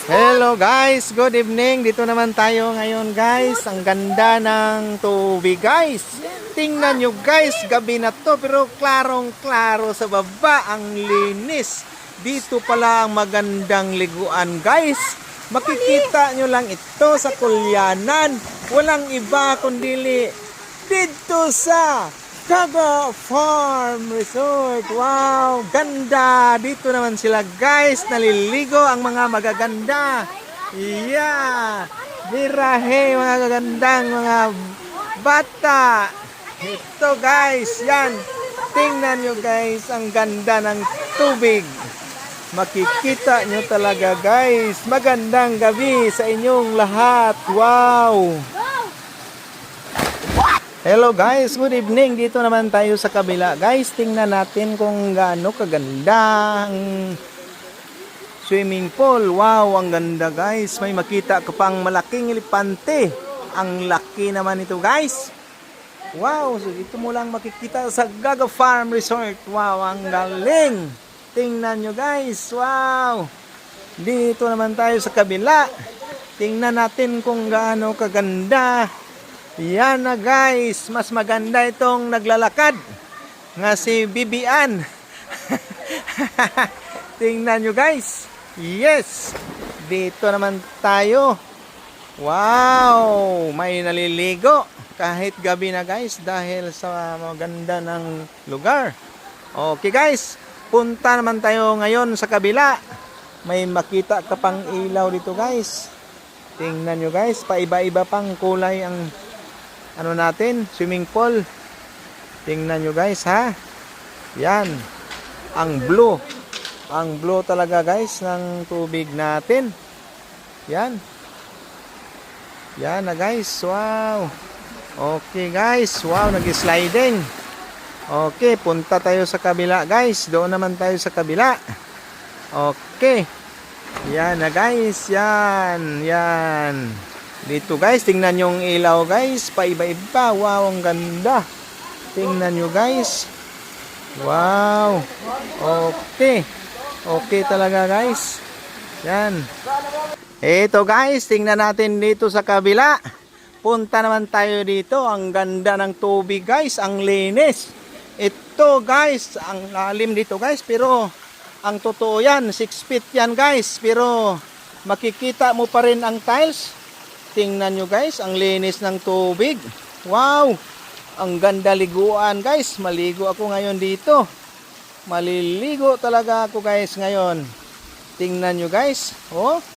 Hello guys, good evening. Dito naman tayo ngayon guys. Ang ganda ng tubig guys. Tingnan nyo guys, gabi na to pero klarong klaro sa baba. Ang linis. Dito pala ang magandang liguan guys. Makikita nyo lang ito sa Kulyanan. Walang iba kundi dito sa Gaga Farm Resort. Wow, ganda. Dito naman sila guys, naliligo ang mga magaganda. Yeah, birahe mga gagandang mga bata. Ito guys, yan. Tingnan nyo guys, ang ganda ng tubig. Makikita nyo talaga guys. Magandang gabi sa inyong lahat. Wow. Hello guys, good evening. Dito naman tayo sa kabila. Guys, tingnan natin kung gaano kaganda ang swimming pool. Wow, ang ganda guys. May makita ka pang malaking elepante. Ang laki naman ito guys. Wow, so dito mo lang makikita sa Gaga Farm Resort. Wow, ang galing. Tingnan nyo guys. Wow. Dito naman tayo sa kabila. Tingnan natin kung gaano kaganda. Yan na guys, mas maganda itong naglalakad nga si Bibian. Tingnan nyo guys. Yes, dito naman tayo. Wow, may naliligo kahit gabi na guys dahil sa maganda ng lugar. Okay guys, punta naman tayo ngayon sa kabila. May makita ka pang ilaw dito guys. Tingnan nyo guys, paiba-iba pang kulay ang natin, swimming pool. Tingnan nyo guys ha. Yan. Ang blue. Ang blue talaga guys ng tubig natin. Yan. Yan na guys. Wow. Okay guys. Wow, nag-sliding. Okay, punta tayo sa kabila guys. Doon naman tayo sa kabila. Okay. Yan na guys. Yan. Yan. Dito guys, tingnan yung ilaw guys, paiba-iba. Wow, ang ganda. Tingnan nyo guys. Wow. Okay. Okay talaga guys. Yan. Ito guys, tingnan natin dito sa kabila. Punta naman tayo dito. Ang ganda ng tubig guys, ang linis. Ito guys, ang lalim dito guys, pero ang totoo yan, 6 feet yan guys. Pero makikita mo pa rin ang tiles. Tingnan nyo guys, ang linis ng tubig. Wow! Ang ganda liguan guys. Maligo ako ngayon dito. Maliligo talaga ako guys ngayon. Tingnan nyo guys. Oh.